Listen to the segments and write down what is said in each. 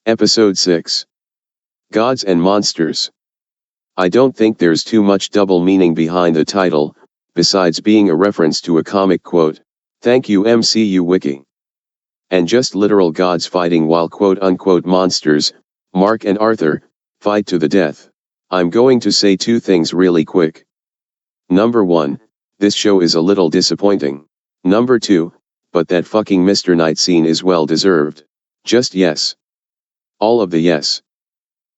Episode 6. Gods and Monsters. I don't think there's too much double meaning behind the title, besides being a reference to a comic quote. Thank you MCU Wiki. And just literal gods fighting while quote-unquote monsters, Mark and Arthur, fight to the death. I'm going to say two things really quick. Number 1, this show is a little disappointing. Number 2, but that fucking Mr. Knight scene is well deserved. Just yes. All of the yes.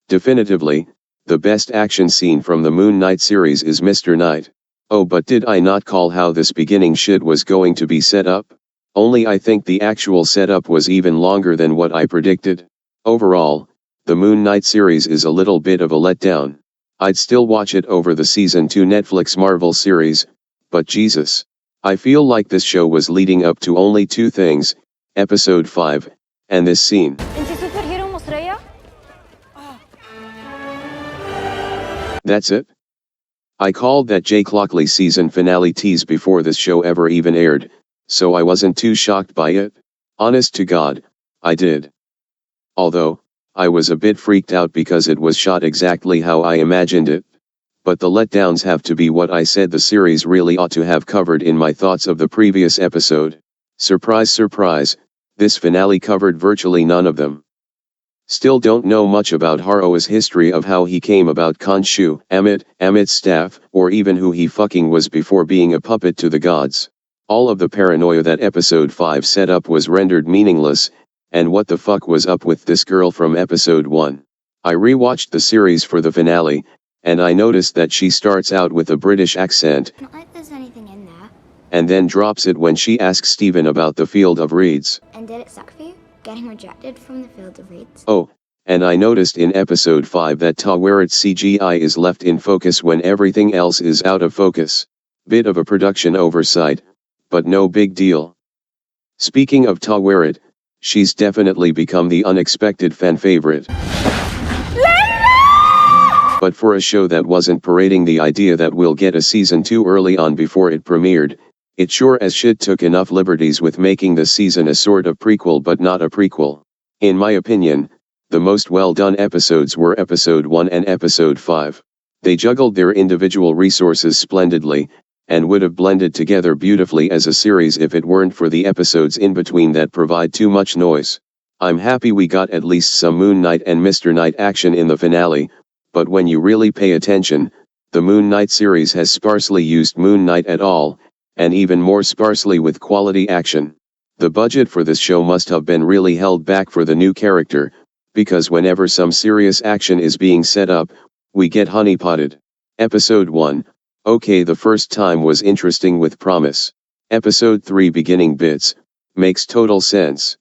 Definitively, the best action scene from the Moon Knight series is Mr. Knight. Oh, but did I not call how this beginning shit was going to be set up? Only I think the actual setup was even longer than what I predicted. Overall, the Moon Knight series is a little bit of a letdown. I'd still watch it over the season 2 Netflix Marvel series, but Jesus. I feel like this show was leading up to only two things, episode 5, and this scene. That's it? I called that Jake Lockley season finale tease before this show ever even aired, so I wasn't too shocked by it. Honest to God, I did. Although, I was a bit freaked out because it was shot exactly how I imagined it. But the letdowns have to be what I said the series really ought to have covered in my thoughts of the previous episode. Surprise surprise, this finale covered virtually none of them. Still don't know much about Haro's history of how he came about Khonshu, Amit's staff, or even who he fucking was before being a puppet to the gods. All of the paranoia that episode 5 set up was rendered meaningless, and what the fuck was up with this girl from episode 1? I rewatched the series for the finale, and I noticed that she starts out with a British accent, not like there's anything in there, and then drops it when she asks Stephen about the Field of Reeds. And did it suck for you, getting rejected from the Field of Reeds? Oh, and I noticed in episode 5 that Taweret's CGI is left in focus when everything else is out of focus. Bit of a production oversight, but no big deal. Speaking of Taweret, she's definitely become the unexpected fan favorite. But for a show that wasn't parading the idea that we'll get a season 2 early on before it premiered, it sure as shit took enough liberties with making this season a sort of prequel but not a prequel. In my opinion, the most well-done episodes were episode 1 and episode 5. They juggled their individual resources splendidly, and would have blended together beautifully as a series if it weren't for the episodes in between that provide too much noise. I'm happy we got at least some Moon Knight and Mr. Knight action in the finale, but when you really pay attention, the Moon Knight series has sparsely used Moon Knight at all, and even more sparsely with quality action. The budget for this show must have been really held back for the new character, because whenever some serious action is being set up, we get honeypotted. Episode 1, okay, the first time was interesting with promise. Episode 3 beginning bits, makes total sense.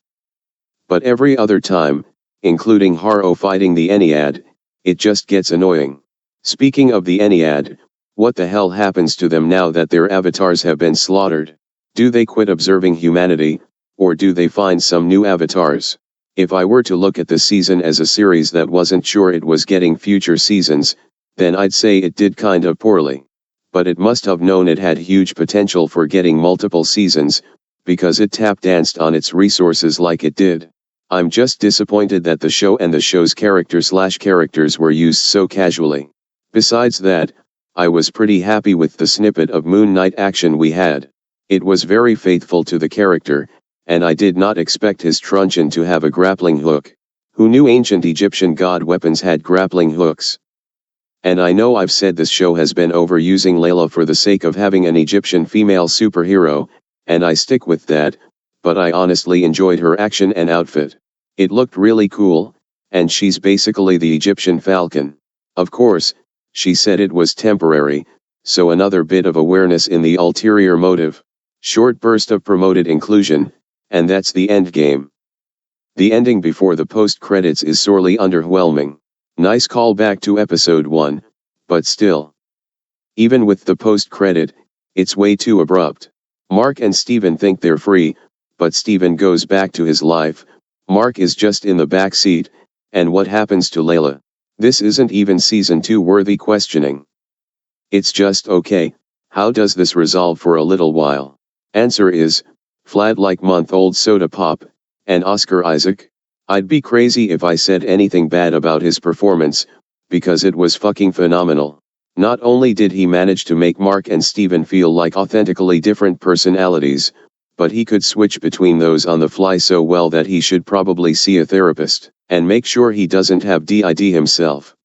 But every other time, including Haro fighting the Ennead, it just gets annoying. Speaking of the Ennead, what the hell happens to them now that their avatars have been slaughtered? Do they quit observing humanity, or do they find some new avatars? If I were to look at the season as a series that wasn't sure it was getting future seasons, then I'd say it did kind of poorly. But it must have known it had huge potential for getting multiple seasons, because it tap danced on its resources like it did. I'm just disappointed that the show and the show's characters were used so casually. Besides that, I was pretty happy with the snippet of Moon Knight action we had. It was very faithful to the character, and I did not expect his truncheon to have a grappling hook. Who knew ancient Egyptian god weapons had grappling hooks? And I know I've said this show has been overusing Layla for the sake of having an Egyptian female superhero, and I stick with that, but I honestly enjoyed her action and outfit. It looked really cool, and she's basically the Egyptian Falcon. Of course, she said it was temporary, so another bit of awareness in the ulterior motive. Short burst of promoted inclusion, and that's the end game. The ending before the post-credits is sorely underwhelming. Nice callback to episode 1, but still. Even with the post-credit, it's way too abrupt. Mark and Stephen think they're free, but Stephen goes back to his life, Mark is just in the back seat, and what happens to Layla? This isn't even season 2 worthy questioning. It's just okay, how does this resolve for a little while? Answer is, flat like month-old soda pop, and Oscar Isaac. I'd be crazy if I said anything bad about his performance, because it was fucking phenomenal. Not only did he manage to make Mark and Steven feel like authentically different personalities, but he could switch between those on the fly so well that he should probably see a therapist, and make sure he doesn't have DID himself.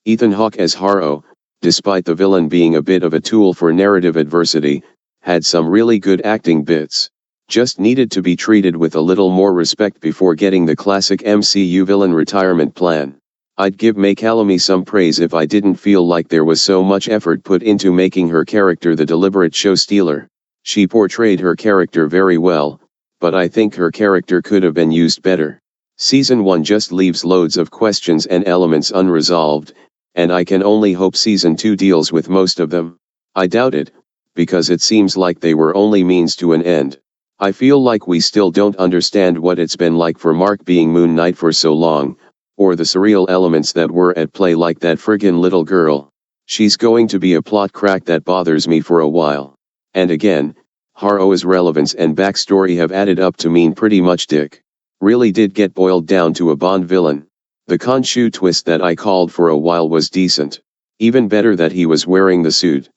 Ethan Hawke as Harrow, despite the villain being a bit of a tool for narrative adversity, had some really good acting bits. Just needed to be treated with a little more respect before getting the classic MCU villain retirement plan. I'd give May Calamy some praise if I didn't feel like there was so much effort put into making her character the deliberate show stealer. She portrayed her character very well, but I think her character could have been used better. Season 1 just leaves loads of questions and elements unresolved, and I can only hope Season 2 deals with most of them. I doubt it, because it seems like they were only means to an end. I feel like we still don't understand what it's been like for Mark being Moon Knight for so long, or the surreal elements that were at play like that friggin' little girl. She's going to be a plot crack that bothers me for a while. And again, Harrow's relevance and backstory have added up to mean pretty much Dick really did get boiled down to a Bond villain. The Khonshu twist that I called for a while was decent. Even better that he was wearing the suit.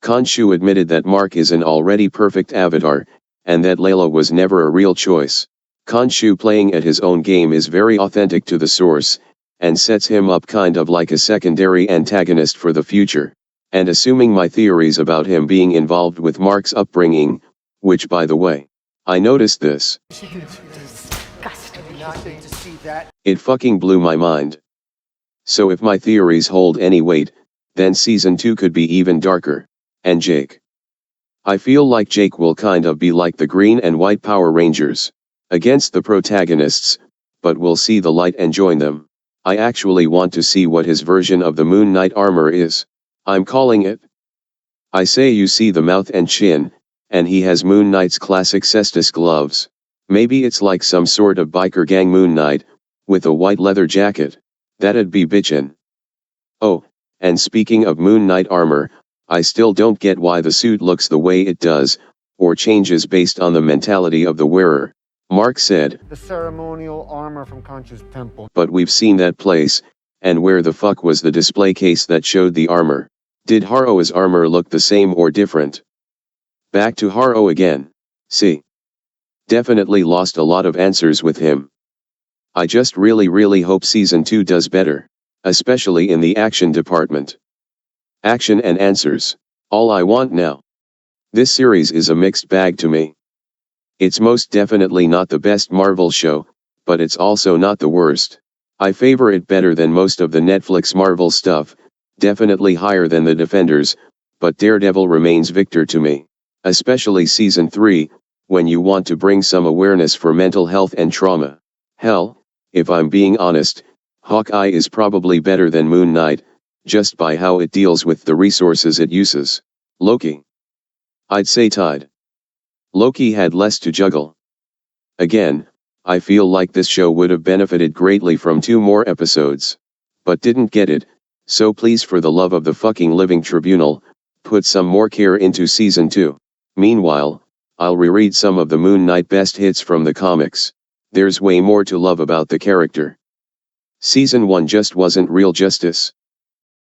Khonshu admitted that Mark is an already perfect avatar, and that Layla was never a real choice. Khonshu playing at his own game is very authentic to the source, and sets him up kind of like a secondary antagonist for the future. And assuming my theories about him being involved with Mark's upbringing, which by the way, I noticed this. It fucking blew my mind. So if my theories hold any weight, then Season 2 could be even darker. And Jake. I feel like Jake will kind of be like the Green and White Power Rangers. Against the protagonists, but will see the light and join them. I actually want to see what his version of the Moon Knight armor is. I'm calling it. I say you see the mouth and chin, and he has Moon Knight's classic cestus gloves. Maybe it's like some sort of biker gang Moon Knight, with a white leather jacket. That'd be bitchin'. Oh, and speaking of Moon Knight armor, I still don't get why the suit looks the way it does, or changes based on the mentality of the wearer. Mark said, the ceremonial armor from Khonshu's temple. But we've seen that place, and where the fuck was the display case that showed the armor? Did Harrow's armor look the same or different? Back to Harrow again. See. Definitely lost a lot of answers with him. I just really hope Season 2 does better. Especially in the action department. Action and answers. All I want now. This series is a mixed bag to me. It's most definitely not the best Marvel show, but it's also not the worst. I favor it better than most of the Netflix Marvel stuff, definitely higher than The Defenders, but Daredevil remains victor to me. Especially Season 3, when you want to bring some awareness for mental health and trauma. Hell, if I'm being honest, Hawkeye is probably better than Moon Knight, just by how it deals with the resources it uses. Loki. I'd say tied. Loki had less to juggle. Again, I feel like this show would have benefited greatly from 2 more episodes. But didn't get it, so please for the love of the fucking living tribunal, put some more care into Season 2. Meanwhile, I'll reread some of the Moon Knight best hits from the comics. There's way more to love about the character. Season 1 just wasn't real justice.